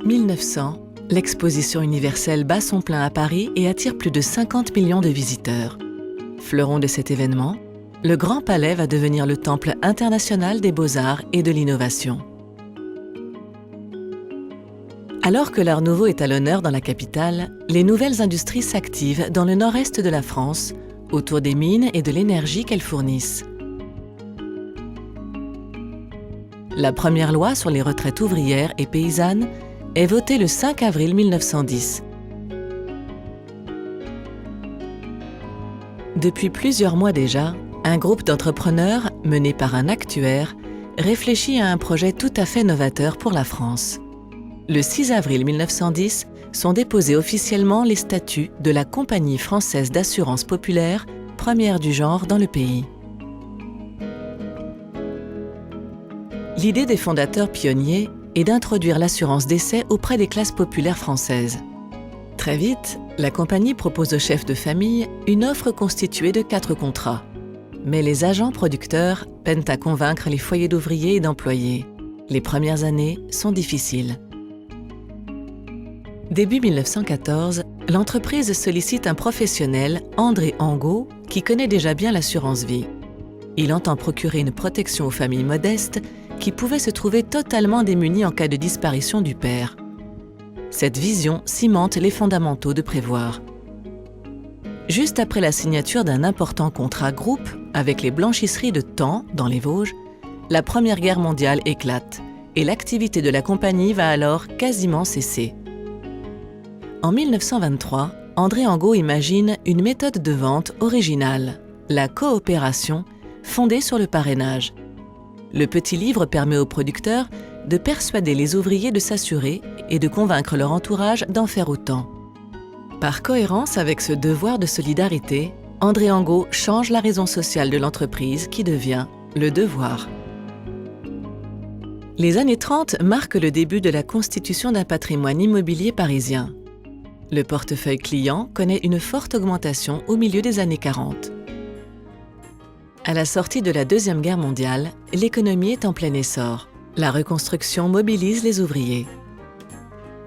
1900, l'exposition universelle bat son plein à Paris et attire plus de 50 millions de visiteurs. Fleuron de cet événement, le Grand Palais va devenir le temple international des beaux-arts et de l'innovation. Alors que l'Art nouveau est à l'honneur dans la capitale, les nouvelles industries s'activent dans le nord-est de la France, autour des mines et de l'énergie qu'elles fournissent. La première loi sur les retraites ouvrières et paysannes est votée le 5 avril 1910. Depuis plusieurs mois déjà, un groupe d'entrepreneurs, mené par un actuaire, réfléchit à un projet tout à fait novateur pour la France. Le 6 avril 1910 sont déposés officiellement les statuts de la Compagnie française d'assurance populaire, première du genre dans le pays. L'idée des fondateurs pionniers est d'introduire l'assurance décès auprès des classes populaires françaises. Très vite, la compagnie propose aux chefs de famille une offre constituée de 4 contrats. Mais les agents producteurs peinent à convaincre les foyers d'ouvriers et d'employés. Les premières années sont difficiles. Début 1914, l'entreprise sollicite un professionnel, André Angot, qui connaît déjà bien l'assurance vie. Il entend procurer une protection aux familles modestes qui pouvaient se trouver totalement démunies en cas de disparition du père. Cette vision cimente les fondamentaux de Prévoir. Juste après la signature d'un important contrat groupe avec les blanchisseries de Taon, dans les Vosges, la Première Guerre mondiale éclate et l'activité de la compagnie va alors quasiment cesser. En 1923, André Angot imagine une méthode de vente originale, la coopération, fondée sur le parrainage. Le petit livre permet aux producteurs de persuader les ouvriers de s'assurer et de convaincre leur entourage d'en faire autant. Par cohérence avec ce devoir de solidarité, André Angot change la raison sociale de l'entreprise qui devient le devoir. Les années 30 marquent le début de la constitution d'un patrimoine immobilier parisien. Le portefeuille client connaît une forte augmentation au milieu des années 40. À la sortie de la Deuxième Guerre mondiale, l'économie est en plein essor. La reconstruction mobilise les ouvriers.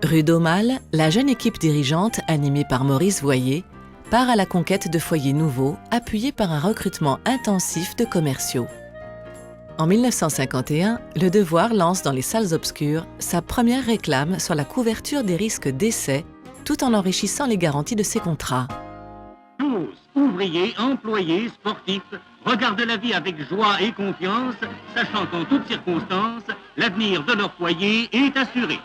Rue d'Aumale, la jeune équipe dirigeante, animée par Maurice Voyer, part à la conquête de foyers nouveaux, appuyée par un recrutement intensif de commerciaux. En 1951, Le Devoir lance dans les salles obscures sa première réclame sur la couverture des risques d'essai, tout en enrichissant les garanties de ses contrats. Tous, ouvriers, employés, sportifs, regardent la vie avec joie et confiance, sachant qu'en toutes circonstances, l'avenir de leur foyer est assuré.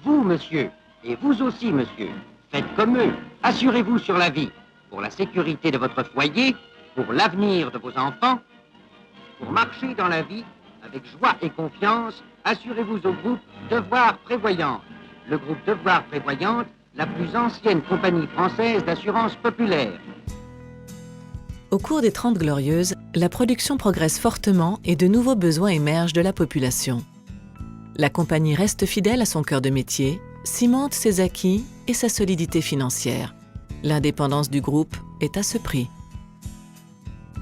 Vous, monsieur, et vous aussi, monsieur, faites comme eux. Assurez-vous sur la vie, pour la sécurité de votre foyer, pour l'avenir de vos enfants. Pour marcher dans la vie avec joie et confiance, assurez-vous au groupe Devoir Prévoyante. Le groupe Devoir Prévoyante, la plus ancienne compagnie française d'assurance populaire. Au cours des 30 Glorieuses, la production progresse fortement et de nouveaux besoins émergent de la population. La compagnie reste fidèle à son cœur de métier, cimente ses acquis et sa solidité financière. L'indépendance du groupe est à ce prix.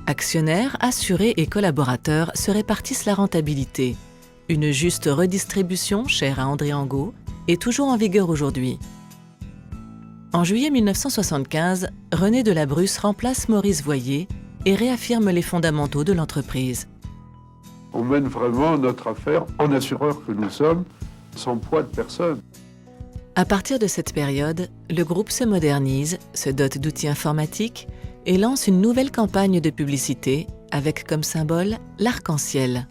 Actionnaires, assurés et collaborateurs se répartissent la rentabilité. Une juste redistribution, chère à André Angot, est toujours en vigueur aujourd'hui. En juillet 1975, René Delabrusse remplace Maurice Voyer et réaffirme les fondamentaux de l'entreprise. On mène vraiment notre affaire, en assureur que nous sommes, sans poids de personne. À partir de cette période, le groupe se modernise, se dote d'outils informatiques et lance une nouvelle campagne de publicité avec comme symbole l'arc-en-ciel.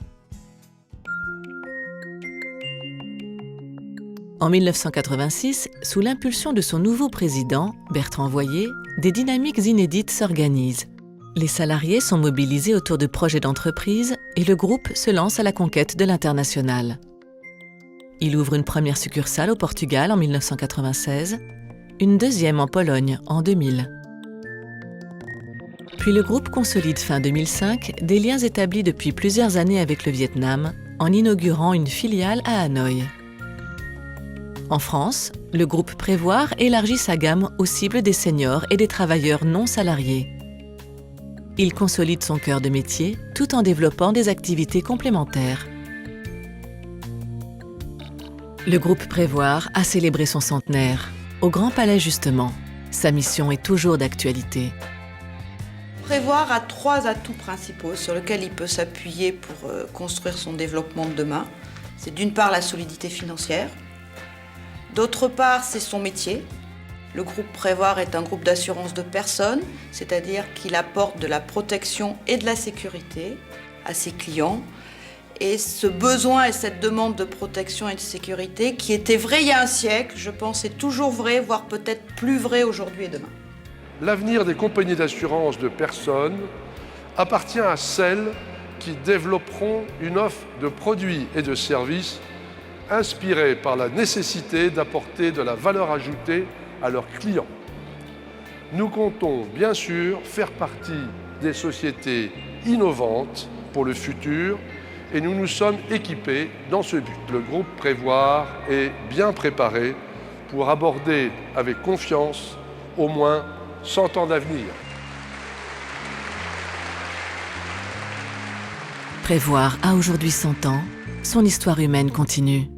En 1986, sous l'impulsion de son nouveau président, Bertrand Voyer, des dynamiques inédites s'organisent. Les salariés sont mobilisés autour de projets d'entreprise et le groupe se lance à la conquête de l'international. Il ouvre une première succursale au Portugal en 1996, une deuxième en Pologne en 2000. Puis le groupe consolide fin 2005 des liens établis depuis plusieurs années avec le Vietnam en inaugurant une filiale à Hanoï. En France, le groupe Prévoir élargit sa gamme aux cibles des seniors et des travailleurs non salariés. Il consolide son cœur de métier tout en développant des activités complémentaires. Le groupe Prévoir a célébré son centenaire. Au Grand Palais justement, sa mission est toujours d'actualité. Prévoir a 3 atouts principaux sur lesquels il peut s'appuyer pour construire son développement de demain. C'est d'une part la solidité financière, d'autre part c'est son métier. Le groupe Prévoir est un groupe d'assurance de personnes, c'est-à-dire qu'il apporte de la protection et de la sécurité à ses clients. Et ce besoin et cette demande de protection et de sécurité, qui était vrai il y a un siècle, je pense, est toujours vrai, voire peut-être plus vrai aujourd'hui et demain. L'avenir des compagnies d'assurance de personnes appartient à celles qui développeront une offre de produits et de services inspirée par la nécessité d'apporter de la valeur ajoutée à leurs clients. Nous comptons bien sûr faire partie des sociétés innovantes pour le futur et nous nous sommes équipés dans ce but. Le groupe Prévoir est bien préparé pour aborder avec confiance au moins 100 ans d'avenir. Prévoir a aujourd'hui 100 ans, son histoire humaine continue.